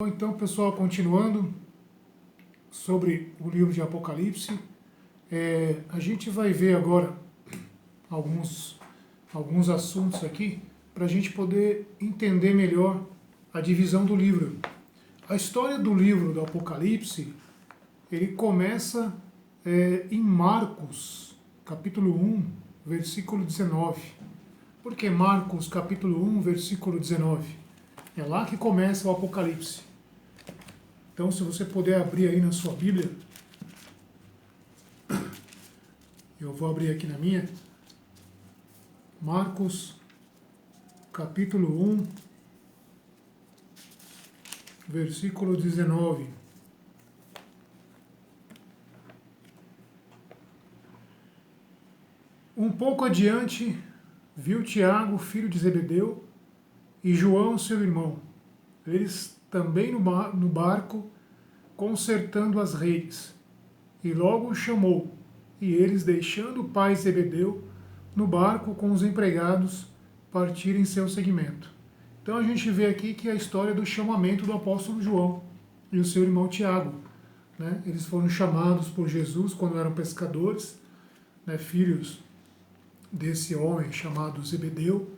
Bom, então, pessoal, continuando sobre o livro de Apocalipse, a gente vai ver agora alguns assuntos aqui para a gente poder entender melhor a divisão do livro. A história do livro do Apocalipse, ele começa em Marcos, capítulo 1, versículo 19. Por que Marcos, capítulo 1, versículo 19? É lá que começa o Apocalipse. Então, se você puder abrir aí na sua Bíblia, eu vou abrir aqui na minha, Marcos, capítulo 1, versículo 19. Um pouco adiante, viu Tiago, filho de Zebedeu, e João, seu irmão. Eles também no barco, consertando as redes. E logo o chamou, e eles, deixando o pai Zebedeu no barco com os empregados, partiram em seu seguimento. Então a gente vê aqui que é a história do chamamento do apóstolo João e o seu irmão Tiago. Né? Eles foram chamados por Jesus quando eram pescadores, né, filhos desse homem chamado Zebedeu,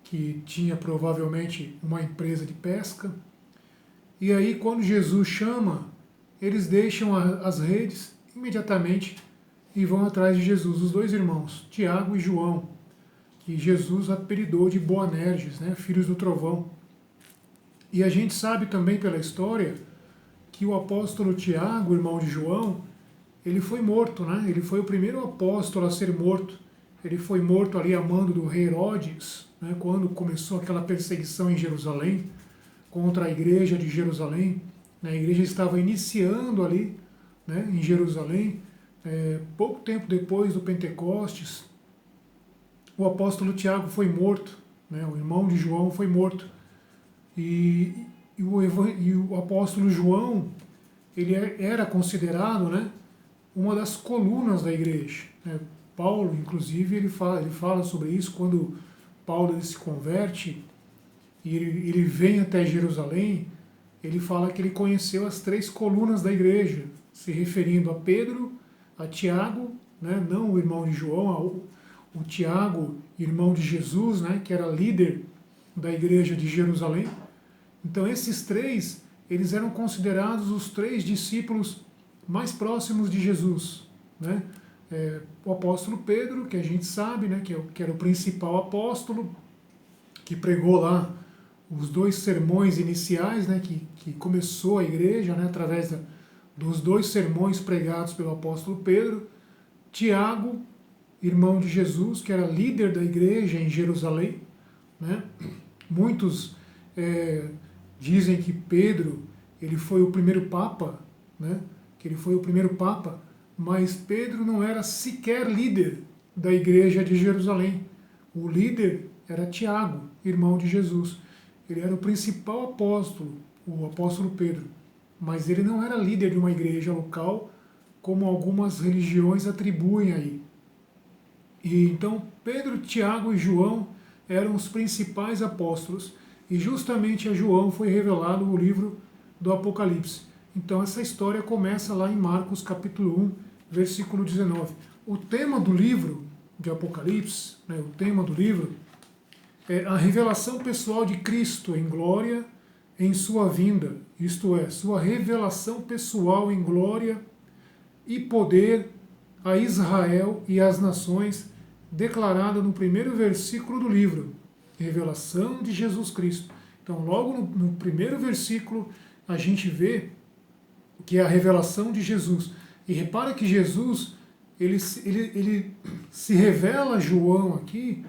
que tinha provavelmente uma empresa de pesca. E aí, quando Jesus chama, eles deixam as redes imediatamente e vão atrás de Jesus, os dois irmãos, Tiago e João, que Jesus apelidou de Boanerges, né, filhos do trovão. E a gente sabe também pela história que o apóstolo Tiago, irmão de João, ele foi morto, né? Ele foi o primeiro apóstolo a ser morto. Ele foi morto ali a mando do rei Herodes, né, quando começou aquela perseguição em Jerusalém, contra a igreja de Jerusalém. A igreja estava iniciando ali, né, em Jerusalém. Pouco tempo depois do Pentecostes, o apóstolo Tiago foi morto, né, o irmão de João foi morto. E o apóstolo João, ele era considerado, né, uma das colunas da igreja. Né. Paulo, inclusive, ele fala sobre isso quando Paulo ele se converte e ele vem até Jerusalém. Ele fala que ele conheceu as três colunas da igreja, se referindo a Pedro, a Tiago, né, não o irmão de João, o Tiago, irmão de Jesus, né, que era líder da igreja de Jerusalém. Então esses três, eles eram considerados os três discípulos mais próximos de Jesus. Né? O apóstolo Pedro, que a gente sabe, né, que era o principal apóstolo, que pregou lá os dois sermões iniciais, né, que começou a igreja, né, através dos dois sermões pregados pelo apóstolo Pedro. Tiago, irmão de Jesus, que era líder da igreja em Jerusalém. Né? Muitos dizem que Pedro ele foi o primeiro papa, né, que ele foi o primeiro papa, mas Pedro não era sequer líder da igreja de Jerusalém. O líder era Tiago, irmão de Jesus. Ele era o principal apóstolo, o apóstolo Pedro, mas ele não era líder de uma igreja local, como algumas religiões atribuem aí. E então Pedro, Tiago e João eram os principais apóstolos, e justamente a João foi revelado o livro do Apocalipse. Então essa história começa lá em Marcos capítulo 1, versículo 19. O tema do livro de Apocalipse, né, o tema do livro, é a revelação pessoal de Cristo em glória em sua vinda, isto é, sua revelação pessoal em glória e poder a Israel e às nações, declarada no primeiro versículo do livro, revelação de Jesus Cristo. Então, logo no primeiro versículo, a gente vê que é a revelação de Jesus. E repara que Jesus, ele se revela a João aqui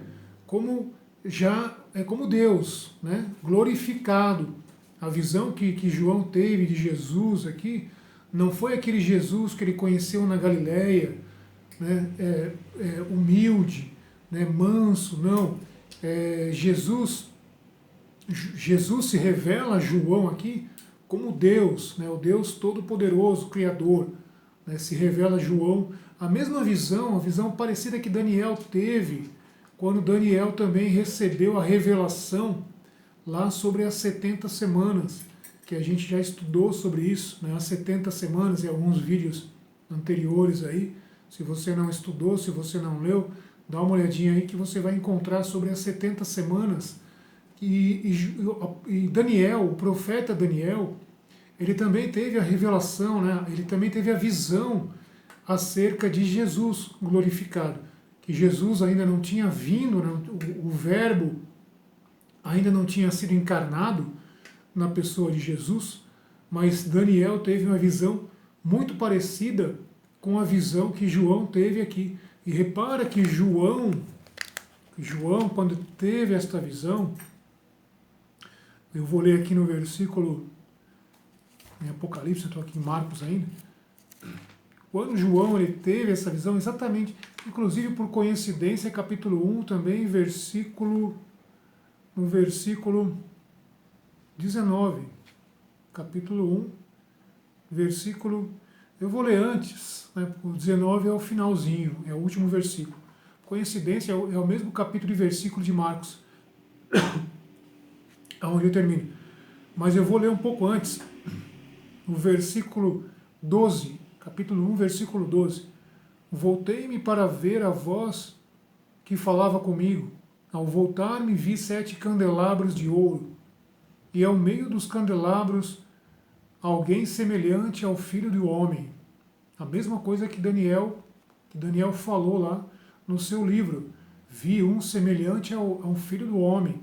como como Deus, né, glorificado. A visão que João teve de Jesus aqui não foi aquele Jesus que ele conheceu na Galileia, né, humilde, né, manso, não. Jesus se revela a João aqui como Deus, né, o Deus Todo-Poderoso, Criador. Né, se revela a João a mesma visão, a visão parecida que Daniel teve, quando Daniel também recebeu a revelação lá sobre as 70 semanas, que a gente já estudou sobre isso, né, as 70 semanas e alguns vídeos anteriores aí. Se você não estudou, se você não leu, dá uma olhadinha aí que você vai encontrar sobre as 70 semanas. E Daniel, o profeta Daniel, ele também teve a revelação, né, ele também teve a visão acerca de Jesus glorificado. Que Jesus ainda não tinha vindo, né, o Verbo ainda não tinha sido encarnado na pessoa de Jesus, mas Daniel teve uma visão muito parecida com a visão que João teve aqui. E repara que João, quando teve esta visão, eu vou ler aqui no versículo, em Apocalipse, eu estou aqui em Marcos ainda, quando João ele teve essa visão, exatamente, inclusive por coincidência, capítulo 1 também, no versículo 19, capítulo 1, versículo, eu vou ler antes, né, o 19 é o finalzinho, é o último versículo. Coincidência, é o mesmo capítulo e versículo de Marcos, aonde eu termino. Mas eu vou ler um pouco antes, o versículo 12, capítulo 1, versículo 12. Voltei-me para ver a voz que falava comigo. Ao voltar-me vi 7 candelabros de ouro, e ao meio dos candelabros alguém semelhante ao Filho do Homem. A mesma coisa que Daniel falou lá no seu livro. Vi um semelhante ao Filho do Homem,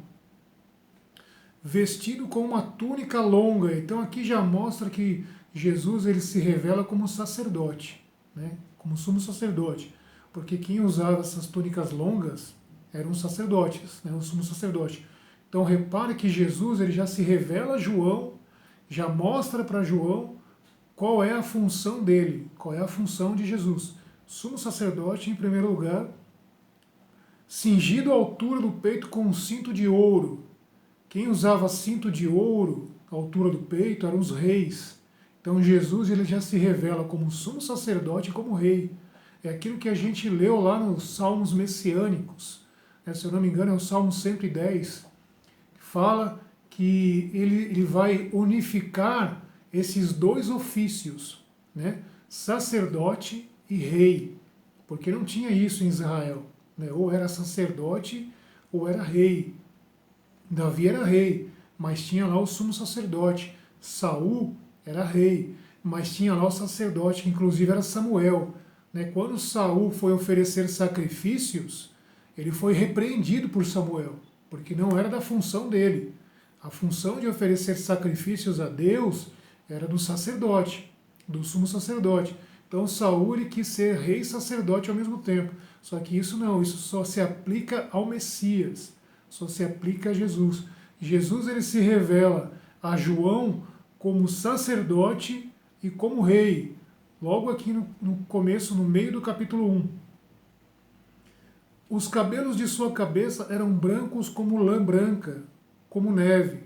vestido com uma túnica longa. Então aqui já mostra que Jesus ele se revela como sacerdote, né? Como sumo sacerdote. Porque quem usava essas túnicas longas eram os sacerdotes, né? O sumo sacerdote. Então repare que Jesus ele já se revela a João, já mostra para João qual é a função dele, qual é a função de Jesus. Sumo sacerdote, em primeiro lugar, cingido à altura do peito com um cinto de ouro. Quem usava cinto de ouro à altura do peito eram os reis. Então Jesus ele já se revela como sumo sacerdote e como rei. É aquilo que a gente leu lá nos Salmos Messiânicos. Se eu não me engano é o Salmo 110. Fala que ele vai unificar esses dois ofícios, né? Sacerdote e rei. Porque não tinha isso em Israel, né? Ou era sacerdote ou era rei. Davi era rei, mas tinha lá o sumo sacerdote. Saul era rei, mas tinha lá o sacerdote, que inclusive era Samuel, né? Quando Saul foi oferecer sacrifícios, ele foi repreendido por Samuel, porque não era da função dele. A função de oferecer sacrifícios a Deus era do sacerdote, do sumo sacerdote. Então Saul ele quis ser rei e sacerdote ao mesmo tempo. Só que isso não, isso só se aplica ao Messias, só se aplica a Jesus. Jesus ele se revela a João como sacerdote e como rei, logo aqui no começo, no meio do capítulo 1. Os cabelos de sua cabeça eram brancos como lã branca, como neve,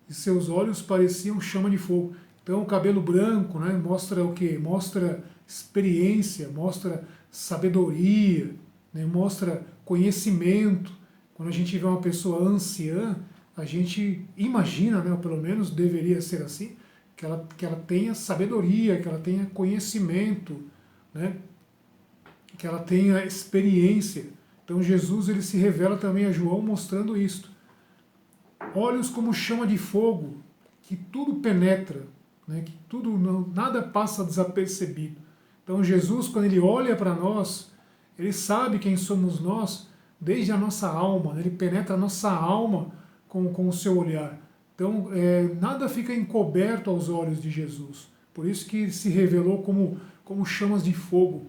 e seus olhos pareciam chama de fogo. Então o cabelo branco, né, mostra o quê? Mostra experiência, mostra sabedoria, né, mostra conhecimento. Quando a gente vê uma pessoa anciã, a gente imagina, né, ou pelo menos deveria ser assim, que ela tenha sabedoria, que ela tenha conhecimento, né, que ela tenha experiência. Então Jesus ele se revela também a João mostrando isto. Olhos como chama de fogo, que tudo penetra, né, que nada passa desapercebido. Então Jesus, quando ele olha para nós, ele sabe quem somos nós desde a nossa alma, né, ele penetra a nossa alma com o seu olhar. Então nada fica encoberto aos olhos de Jesus. Por isso que ele se revelou como chamas de fogo,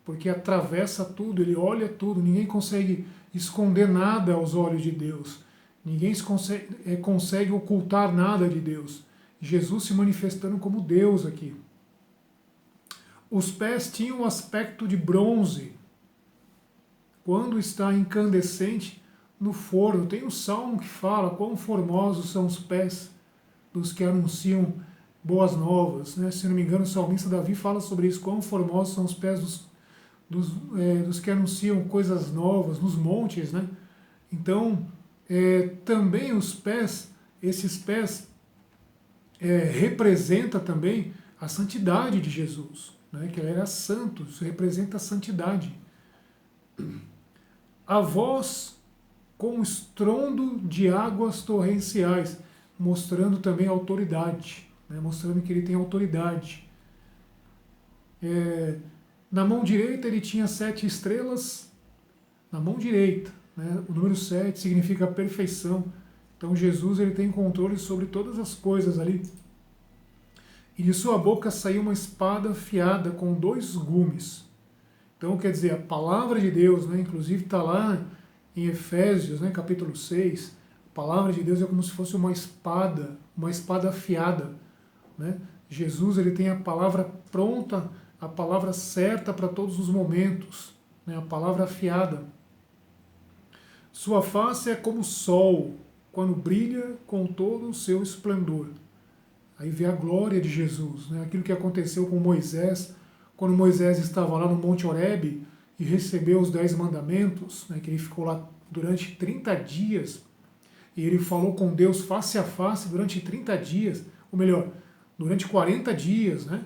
porque atravessa tudo, ele olha tudo, ninguém consegue esconder nada aos olhos de Deus. Ninguém consegue ocultar nada de Deus. Jesus se manifestando como Deus aqui. Os pés tinham o aspecto de bronze, quando está incandescente no forno. Tem um salmo que fala quão formosos são os pés dos que anunciam boas novas, né? Se não me engano, o salmista Davi fala sobre isso, quão formosos são os pés dos que anunciam coisas novas nos montes, né? Então, também os pés, esses pés, representa também a santidade de Jesus, né? Que ele era santo, isso representa a santidade. A voz com estrondo de águas torrenciais, mostrando também autoridade, né? Mostrando que ele tem autoridade. Na mão direita ele tinha 7 estrelas, na mão direita, né? O número 7 significa perfeição. Então Jesus ele tem controle sobre todas as coisas ali. E de sua boca saiu uma espada afiada com 2 gumes. Então, quer dizer, a palavra de Deus, né, inclusive está lá em Efésios, né, capítulo 6, a palavra de Deus é como se fosse uma espada afiada. Né? Jesus ele tem a palavra pronta, a palavra certa para todos os momentos, né, a palavra afiada. Sua face é como o sol, quando brilha com todo o seu esplendor. Aí vê a glória de Jesus, né? Aquilo que aconteceu com Moisés, quando Moisés estava lá no Monte Horebe e recebeu os 10 mandamentos, né? Que ele ficou lá durante 30 dias e ele falou com Deus face a face durante 30 dias, ou melhor, durante 40 dias, né?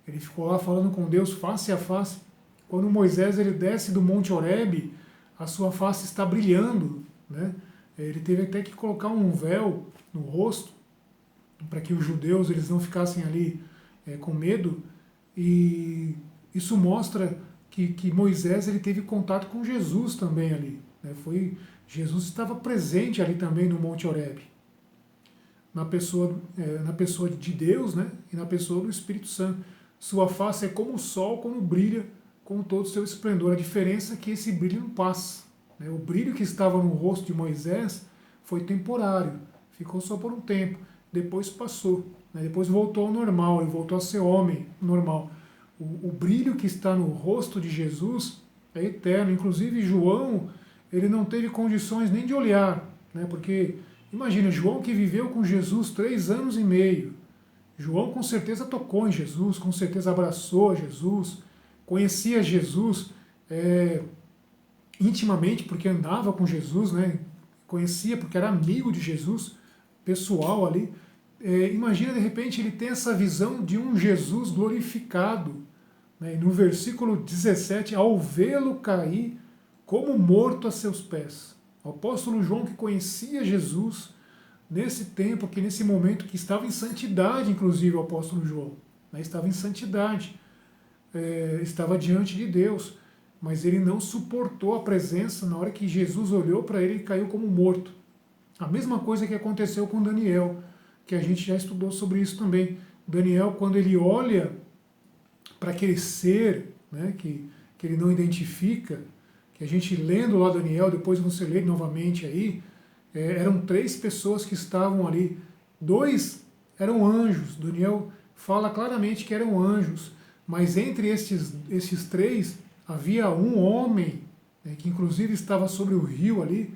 Ele ficou lá falando com Deus face a face. Quando Moisés ele desce do Monte Horebe, a sua face está brilhando, né? Ele teve até que colocar um véu no rosto para que os judeus eles não ficassem ali com medo, e isso mostra que Moisés ele teve contato com Jesus também ali, né? Jesus estava presente ali também no Monte Horebe, na pessoa de Deus, né? E na pessoa do Espírito Santo. Sua face é como o sol quando brilha com todo o seu esplendor. A diferença é que esse brilho não passa, né? O brilho que estava no rosto de Moisés foi temporário, ficou só por um tempo. Depois passou, né? Depois voltou ao normal, ele voltou a ser homem normal. O brilho que está no rosto de Jesus é eterno. Inclusive João, ele não teve condições nem de olhar, né? Porque imagina, João que viveu com Jesus 3 anos e meio. João com certeza tocou em Jesus, com certeza abraçou Jesus, conhecia Jesus intimamente porque andava com Jesus, né? Conhecia porque era amigo de Jesus, pessoal ali. Imagina de repente ele tem essa visão de um Jesus glorificado, né? E no versículo 17, ao vê-lo cair como morto a seus pés. O apóstolo João que conhecia Jesus nesse tempo, que nesse momento que estava em santidade, inclusive o apóstolo João, né? Estava em santidade, estava diante de Deus, mas ele não suportou a presença. Na hora que Jesus olhou para ele, ele caiu como morto. A mesma coisa que aconteceu com Daniel, que a gente já estudou sobre isso também. Daniel, quando ele olha para aquele ser, né, que ele não identifica, que a gente lendo lá Daniel, depois você lê novamente aí, eram 3 pessoas que estavam ali. 2 eram anjos. Daniel fala claramente que eram anjos, mas entre esses 3 havia um homem, né, que inclusive estava sobre o rio ali,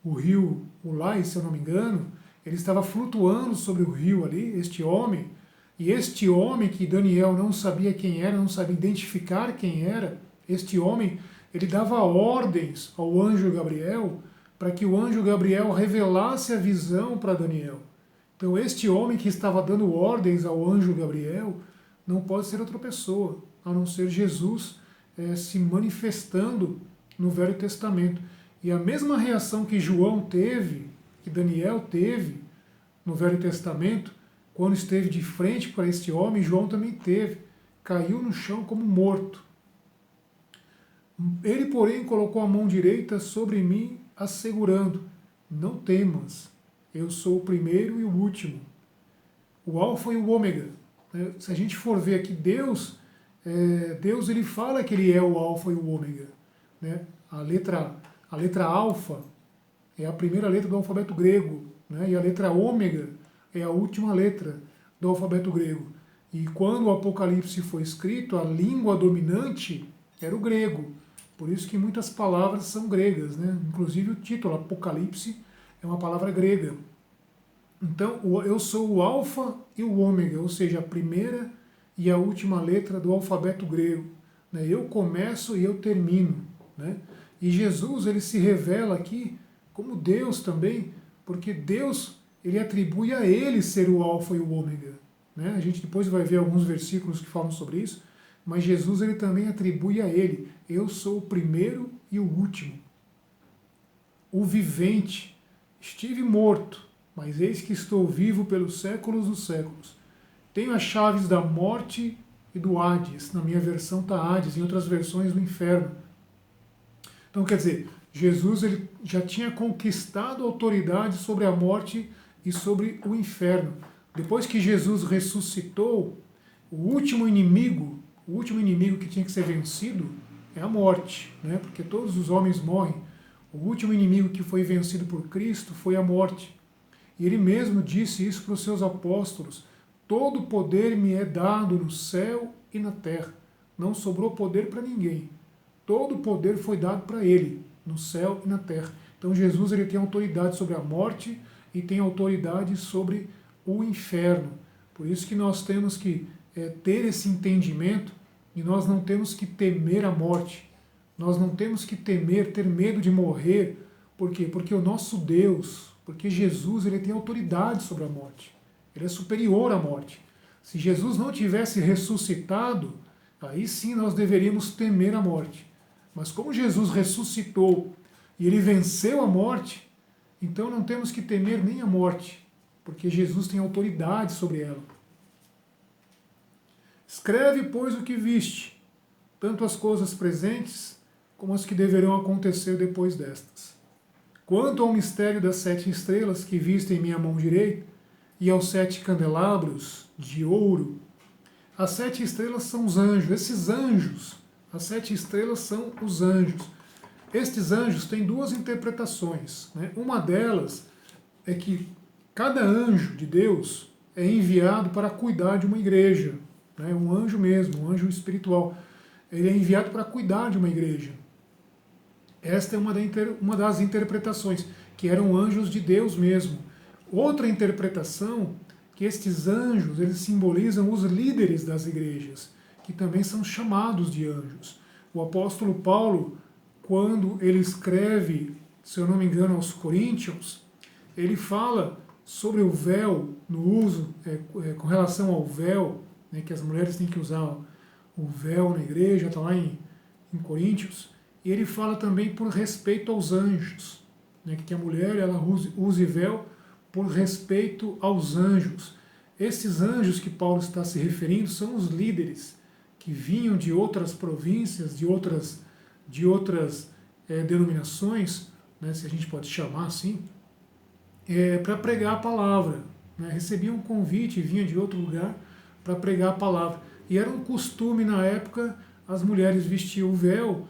o rio Ulai, se eu não me engano. Ele estava flutuando sobre o rio ali, este homem. E este homem que Daniel não sabia quem era, não sabia identificar quem era, este homem, ele dava ordens ao anjo Gabriel para que o anjo Gabriel revelasse a visão para Daniel. Então este homem que estava dando ordens ao anjo Gabriel não pode ser outra pessoa, a não ser Jesus se manifestando no Velho Testamento. E a mesma reação que João teve, que Daniel teve no Velho Testamento, quando esteve de frente para este homem, João também teve. Caiu no chão como morto. Ele, porém, colocou a mão direita sobre mim, assegurando: não temas, eu sou o primeiro e o último, o alfa e o ômega. Se a gente for ver aqui, Deus ele fala que ele é o alfa e o ômega, né? A letra alfa é a primeira letra do alfabeto grego, né? E a letra ômega é a última letra do alfabeto grego. E quando o Apocalipse foi escrito, a língua dominante era o grego. Por isso que muitas palavras são gregas, né? Inclusive o título Apocalipse é uma palavra grega. Então, eu sou o alfa e o ômega, ou seja, a primeira e a última letra do alfabeto grego, né? Eu começo e eu termino, né? E Jesus ele se revela aqui como Deus também, porque Deus ele atribui a ele ser o alfa e o ômega. Né? A gente depois vai ver alguns versículos que falam sobre isso, mas Jesus ele também atribui a ele: eu sou o primeiro e o último, o vivente. Estive morto, mas eis que estou vivo pelos séculos dos séculos. Tenho as chaves da morte e do Hades. Na minha versão está Hades, em outras versões do inferno. Então, quer dizer, Jesus ele já tinha conquistado a autoridade sobre a morte e sobre o inferno. Depois que Jesus ressuscitou, o último inimigo que tinha que ser vencido é a morte, né? Porque todos os homens morrem. O último inimigo que foi vencido por Cristo foi a morte. E ele mesmo disse isso para os seus apóstolos: todo poder me é dado no céu e na terra. Não sobrou poder para ninguém. Todo poder foi dado para ele, no céu e na terra. Então Jesus ele tem autoridade sobre a morte e tem autoridade sobre o inferno. Por isso que nós temos que ter esse entendimento e nós não temos que temer a morte. Nós não temos que ter medo de morrer. Por quê? Porque o nosso Deus, porque Jesus ele tem autoridade sobre a morte. Ele é superior à morte. Se Jesus não tivesse ressuscitado, aí sim nós deveríamos temer a morte. Mas como Jesus ressuscitou e ele venceu a morte, então não temos que temer nem a morte, porque Jesus tem autoridade sobre ela. Escreve, pois, o que viste, tanto as coisas presentes como as que deverão acontecer depois destas. Quanto ao mistério das 7 estrelas que viste em minha mão direita, e aos 7 candelabros de ouro, as 7 estrelas são os anjos. Esses anjos, as 7 estrelas são os anjos. Estes anjos têm 2 interpretações, né? Uma delas é que cada anjo de Deus é enviado para cuidar de uma igreja, né? Um anjo mesmo, um anjo espiritual. Ele é enviado para cuidar de uma igreja. Esta é uma das interpretações, que eram anjos de Deus mesmo. Outra interpretação, que estes anjos eles simbolizam os líderes das igrejas, que também são chamados de anjos. O apóstolo Paulo, quando ele escreve, se eu não me engano, aos Coríntios, ele fala sobre o véu, no uso, com relação ao véu, né, que as mulheres têm que usar o véu na igreja, está lá em Coríntios, e ele fala também por respeito aos anjos, né, que a mulher ela use véu por respeito aos anjos. Esses anjos que Paulo está se referindo são os líderes que vinham de outras províncias, de outras denominações, né, se a gente pode chamar assim, para pregar a palavra. Né, recebiam um convite e vinham de outro lugar para pregar a palavra. E era um costume na época, as mulheres vestiam o véu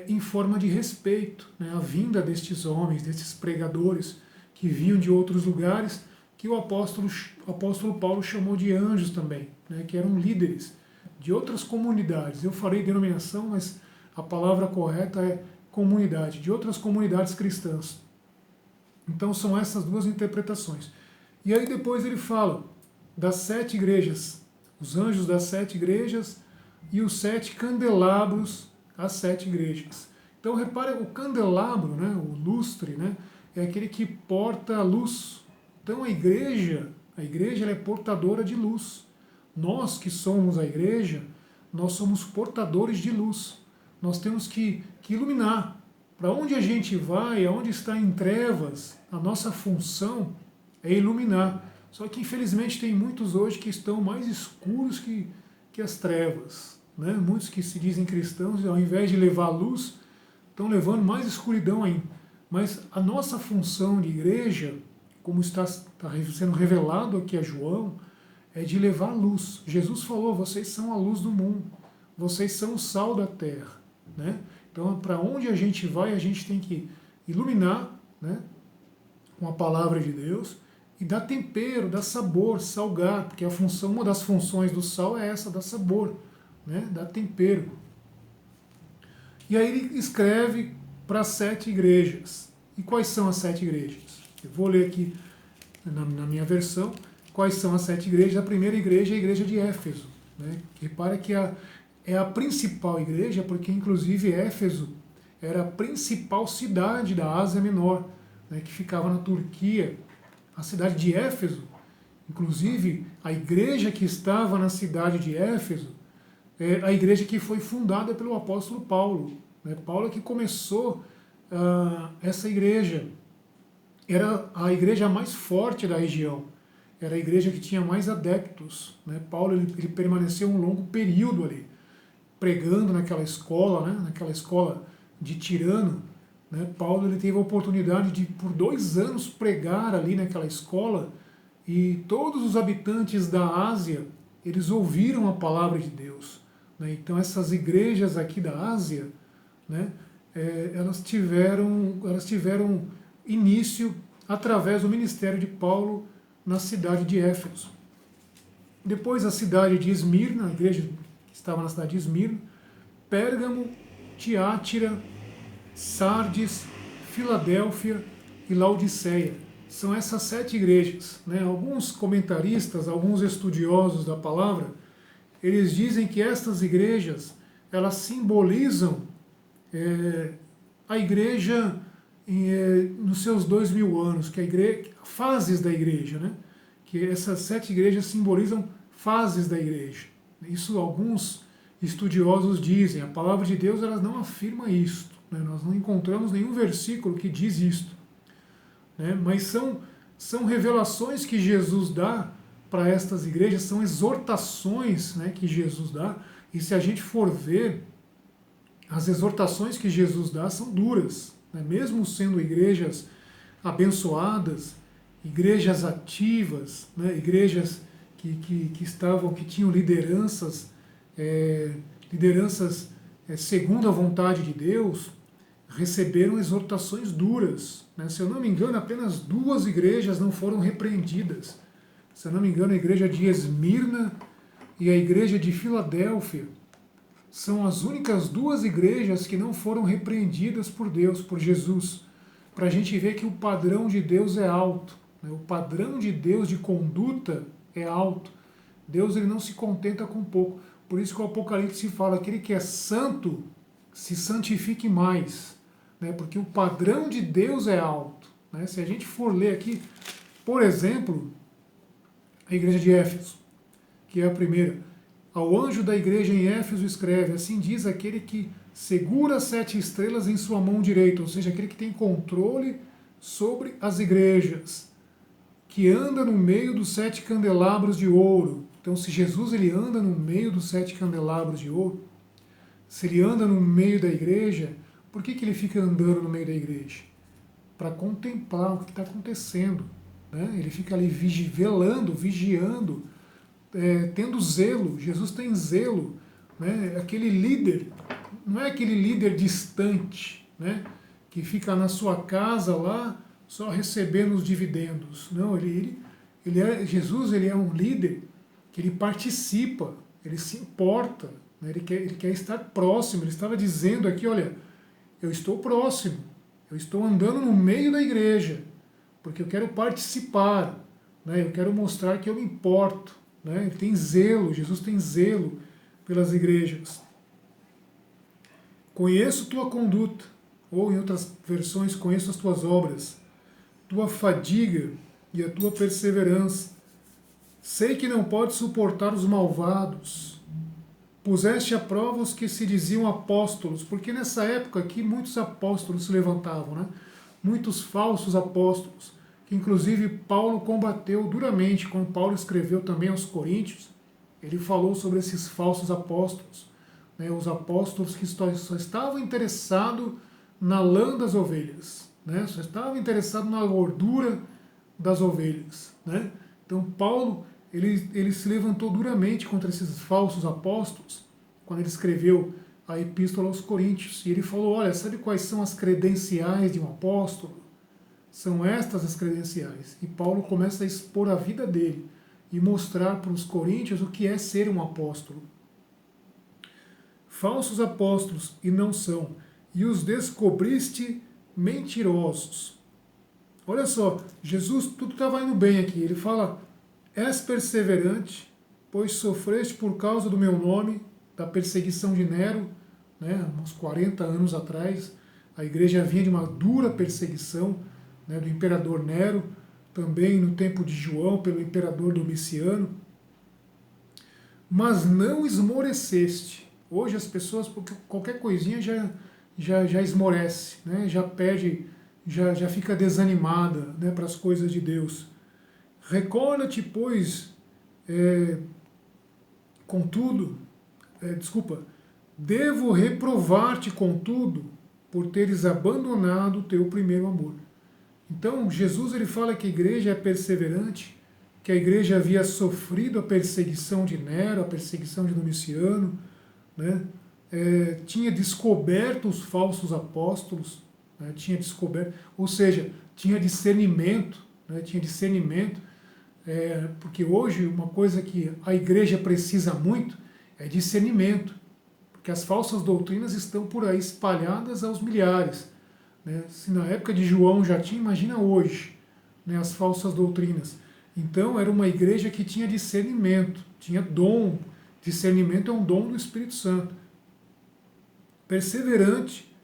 em forma de respeito, né, à vinda destes homens, destes pregadores que vinham de outros lugares, que o apóstolo Paulo chamou de anjos também, né, que eram líderes de outras comunidades. Eu falei denominação, mas a palavra correta é comunidade, de outras comunidades cristãs. Então são essas 2 interpretações. E aí depois ele fala das 7 igrejas, os anjos das 7 igrejas e os 7 candelabros às 7 igrejas. Então repare, o candelabro, né, o lustre, né, é aquele que porta a luz. Então a igreja ela é portadora de luz. Nós que somos a igreja, nós somos portadores de luz. Nós temos que iluminar. Para onde a gente vai, aonde está em trevas, a nossa função é iluminar. Só que infelizmente tem muitos hoje que estão mais escuros que as trevas. Né? Muitos que se dizem cristãos, ao invés de levar luz, estão levando mais escuridão ainda. Mas a nossa função de igreja, como está sendo revelado aqui a João, é de levar luz. Jesus falou, vocês são a luz do mundo, vocês são o sal da terra. Né? Então, para onde a gente vai, a gente tem que iluminar, né, com a palavra de Deus e dar tempero, dar sabor, salgar, porque uma das funções do sal é essa, dar sabor, né, dar tempero. E aí ele escreve para as 7 igrejas. E quais são as 7 igrejas? Eu vou ler aqui na minha versão quais são as 7 igrejas. A primeira igreja é a igreja de Éfeso. Né? Repara que é a principal igreja, porque inclusive Éfeso era a principal cidade da Ásia Menor, né, que ficava na Turquia. a cidade de Éfeso. Inclusive, a igreja que estava na cidade de Éfeso é a igreja que foi fundada pelo apóstolo Paulo. Né? Paulo é que começou essa igreja. Era a igreja mais forte da região. Era a igreja que tinha mais adeptos. Né? Paulo ele permaneceu um longo período ali, pregando naquela escola, né? Naquela escola de Tirano. Né? Paulo ele teve a oportunidade de, por 2 anos, pregar ali naquela escola, e todos os habitantes da Ásia, eles ouviram a palavra de Deus. Né? Então essas igrejas aqui da Ásia, né? Elas tiveram início através do ministério de Paulo na cidade de Éfeso. Depois a cidade de Esmirna, a igreja que estava na cidade de Esmirna, Pérgamo, Tiátira, Sardes, Filadélfia e Laodiceia. São essas 7 igrejas. Né? Alguns comentaristas, alguns estudiosos da palavra, eles dizem que estas igrejas, elas simbolizam a igreja nos seus 2000 anos, que a igreja, fases da igreja, né? Que essas 7 igrejas simbolizam fases da igreja. Isso alguns estudiosos dizem. A palavra de Deus ela não afirma isto. Né? Nós não encontramos nenhum versículo que diz isto. Né? Mas são revelações que Jesus dá para estas igrejas, são exortações, né, que Jesus dá. E se a gente for ver, as exortações que Jesus dá são duras. Né? Mesmo sendo igrejas abençoadas, igrejas ativas, né? Igrejas que tinham lideranças, segundo a vontade de Deus, receberam exortações duras. Né? Se eu não me engano, apenas 2 igrejas não foram repreendidas. Se eu não me engano, a igreja de Esmirna e a igreja de Filadélfia são as únicas 2 igrejas que não foram repreendidas por Deus, por Jesus, para a gente ver que o padrão de Deus é alto. Né? O padrão de Deus de conduta é alto. Deus ele não se contenta com pouco. Por isso que o Apocalipse fala que aquele que é santo se santifique mais. Né? Porque o padrão de Deus é alto. Né? Se a gente for ler aqui, por exemplo, a igreja de Éfeso, que é a primeira. Ao anjo da igreja em Éfeso escreve, assim diz aquele que segura as 7 estrelas em sua mão direita, ou seja, aquele que tem controle sobre as igrejas, que anda no meio dos 7 candelabros de ouro. Então, se Jesus ele anda no meio dos 7 candelabros de ouro, se ele anda no meio da igreja, por que ele fica andando no meio da igreja? Para contemplar o que está acontecendo. Né? Ele fica ali velando, vigiando, tendo zelo. Jesus tem zelo. Né? Aquele líder, não é aquele líder distante, né? Que fica na sua casa lá, só recebendo os dividendos. Não, Jesus ele é um líder que ele participa, ele se importa, né? Ele quer estar próximo. Ele estava dizendo aqui, olha, eu estou próximo, eu estou andando no meio da igreja, porque eu quero participar, né? Eu quero mostrar que eu me importo. Né? Ele tem zelo, Jesus tem zelo pelas igrejas. Conheço tua conduta, ou em outras versões, conheço as tuas obras, tua fadiga e a tua perseverança. Sei que não podes suportar os malvados. Puseste à prova os que se diziam apóstolos, porque nessa época aqui muitos apóstolos se levantavam, né? Muitos falsos apóstolos, que inclusive Paulo combateu duramente. Quando Paulo escreveu também aos Coríntios, ele falou sobre esses falsos apóstolos, né? Os apóstolos que só estavam interessados na lã das ovelhas, né? Só estavam interessados na gordura das ovelhas. Né? Então Paulo ele se levantou duramente contra esses falsos apóstolos quando ele escreveu a Epístola aos Coríntios. E ele falou, olha, sabe quais são as credenciais de um apóstolo? São estas as credenciais. E Paulo começa a expor a vida dele e mostrar para os coríntios o que é ser um apóstolo. Falsos apóstolos, e não são, e os descobriste mentirosos. Olha só, Jesus, tudo estava indo bem aqui. Ele fala, és perseverante, pois sofreste por causa do meu nome, da perseguição de Nero, né, uns 40 anos atrás. A igreja vinha de uma dura perseguição, né, do imperador Nero. também no tempo de João, pelo imperador Domiciano. Mas não esmoreceste. Hoje as pessoas, porque qualquer coisinha já esmorece, né? Já perde, já fica desanimada, né, para as coisas de Deus. Recorda-te, pois, contudo, devo reprovar-te, contudo, por teres abandonado o teu primeiro amor. Então, Jesus ele fala que a igreja é perseverante, que a igreja havia sofrido a perseguição de Nero, a perseguição de Domiciano, né? Tinha descoberto os falsos apóstolos, né? Tinha descoberto, ou seja, tinha discernimento, né? Tinha discernimento, porque hoje uma coisa que a igreja precisa muito é discernimento, porque as falsas doutrinas estão por aí espalhadas aos milhares, né? Se na época de João já tinha, imagina hoje, né, as falsas doutrinas. Então era uma igreja que tinha discernimento, tinha dom. Discernimento é um dom do Espírito Santo. Perseverante,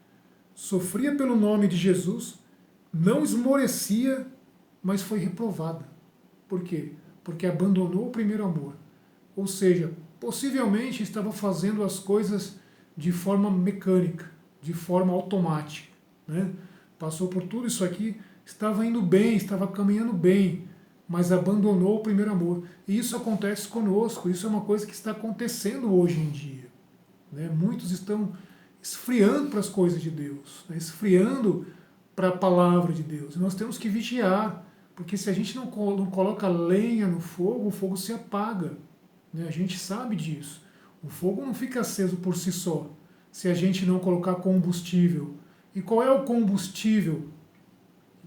sofria pelo nome de Jesus, não esmorecia, mas foi reprovada. Por quê? Porque abandonou o primeiro amor. Ou seja, possivelmente estava fazendo as coisas de forma mecânica, de forma automática, né? Passou por tudo isso aqui, estava indo bem, estava caminhando bem, mas abandonou o primeiro amor. E isso acontece conosco, isso é uma coisa que está acontecendo hoje em dia, né? Muitos estão esfriando para as coisas de Deus, né? Esfriando para a palavra de Deus. E nós temos que vigiar, porque se a gente não coloca lenha no fogo, o fogo se apaga, né? A gente sabe disso. O fogo não fica aceso por si só, se a gente não colocar combustível. E qual é o combustível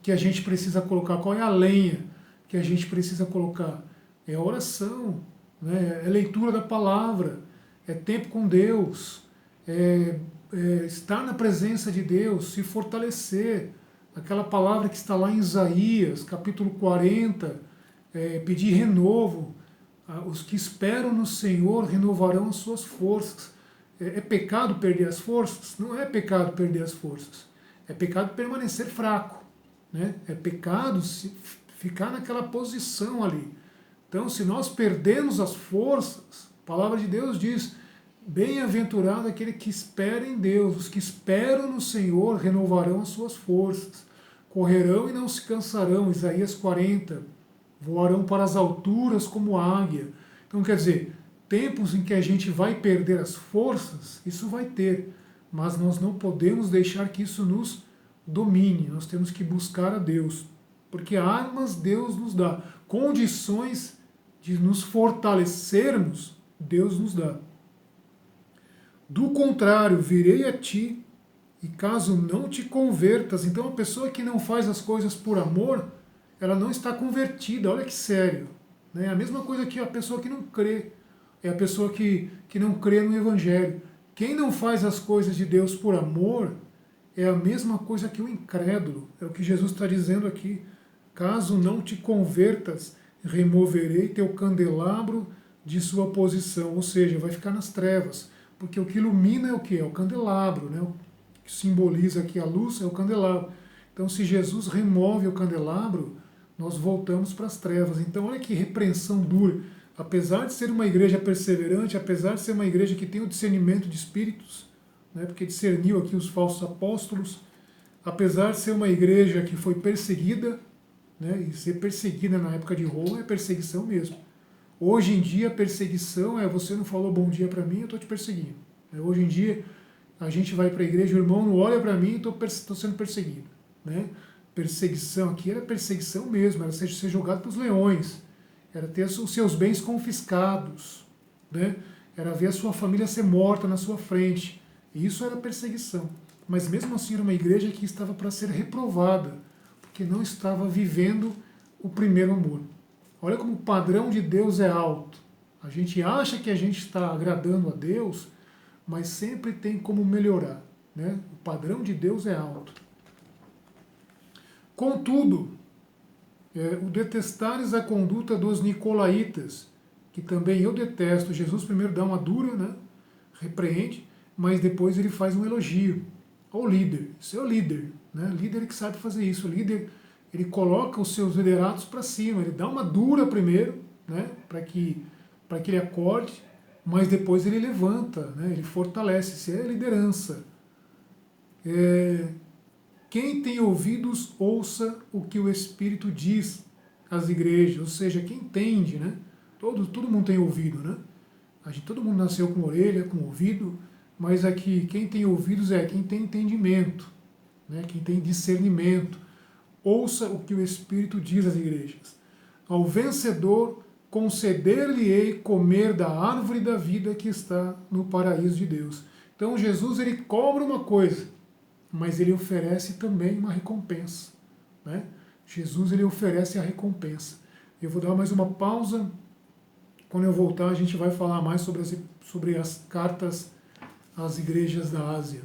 que a gente precisa colocar? Qual é a lenha que a gente precisa colocar? É a oração, né? É leitura da palavra, é tempo com Deus, é estar na presença de Deus, se fortalecer. Aquela palavra que está lá em Isaías, capítulo 40, pedir renovo. Os que esperam no Senhor renovarão as suas forças. É pecado perder as forças? Não é pecado perder as forças. É pecado permanecer fraco, né? É pecado ficar naquela posição ali. Então, se nós perdemos as forças, a palavra de Deus diz: bem-aventurado aquele que espera em Deus. Os que esperam no Senhor renovarão as suas forças. Correrão e não se cansarão. Isaías 40. Voarão para as alturas como águia. Então, quer dizer, tempos em que a gente vai perder as forças, isso vai ter. Mas nós não podemos deixar que isso nos domine. Nós temos que buscar a Deus. Porque armas Deus nos dá. Condições de nos fortalecermos, Deus nos dá. Do contrário, virei a ti, e caso não te convertas. Então, a pessoa que não faz as coisas por amor, ela não está convertida. Olha que sério, né? A mesma coisa que a pessoa que não crê. É a pessoa que não crê no Evangelho. Quem não faz as coisas de Deus por amor é a mesma coisa que o incrédulo. É o que Jesus está dizendo aqui. Caso não te convertas, removerei teu candelabro de sua posição. Ou seja, vai ficar nas trevas. Porque o que ilumina é o que? É o candelabro, né? O que simboliza aqui a luz é o candelabro. Então, se Jesus remove o candelabro, nós voltamos para as trevas. Então, olha que repreensão dura. Apesar de ser uma igreja perseverante, apesar de ser uma igreja que tem o discernimento de espíritos, né, porque discerniu aqui os falsos apóstolos, apesar de ser uma igreja que foi perseguida, né, e ser perseguida na época de Roma é perseguição mesmo. Hoje em dia, a perseguição é: você não falou bom dia para mim, eu estou te perseguindo. Hoje em dia, a gente vai para a igreja, o irmão não olha para mim, estou sendo perseguido, né? Perseguição aqui era perseguição mesmo, era ser jogado para os leões, era ter os seus bens confiscados, né? Era ver a sua família ser morta na sua frente. E isso era perseguição. Mas mesmo assim era uma igreja que estava para ser reprovada, porque não estava vivendo o primeiro amor. Olha como o padrão de Deus é alto. A gente acha que a gente está agradando a Deus, mas sempre tem como melhorar, né? O padrão de Deus é alto. Contudo, o detestares a conduta dos nicolaítas, que também eu detesto. Jesus primeiro dá uma dura, né? Repreende, mas depois ele faz um elogio ao líder. Isso é o líder, né? Líder que sabe fazer isso. O líder, ele coloca os seus liderados para cima, ele dá uma dura primeiro, né, para que ele acorde, mas depois ele levanta, né, ele fortalece, isso é liderança. Quem tem ouvidos, ouça o que o Espírito diz às igrejas, ou seja, quem entende, né? Todo mundo tem ouvido, né? Todo mundo nasceu com orelha, com ouvido, mas aqui quem tem ouvidos é quem tem entendimento, né? Quem tem discernimento. Ouça o que o Espírito diz às igrejas. Ao vencedor conceder-lhe-ei comer da árvore da vida que está no paraíso de Deus. Então Jesus ele cobra uma coisa, mas ele oferece também uma recompensa, né? Jesus ele oferece a recompensa. Eu vou dar mais uma pausa. Quando eu voltar, a gente vai falar mais sobre as cartas às igrejas da Ásia.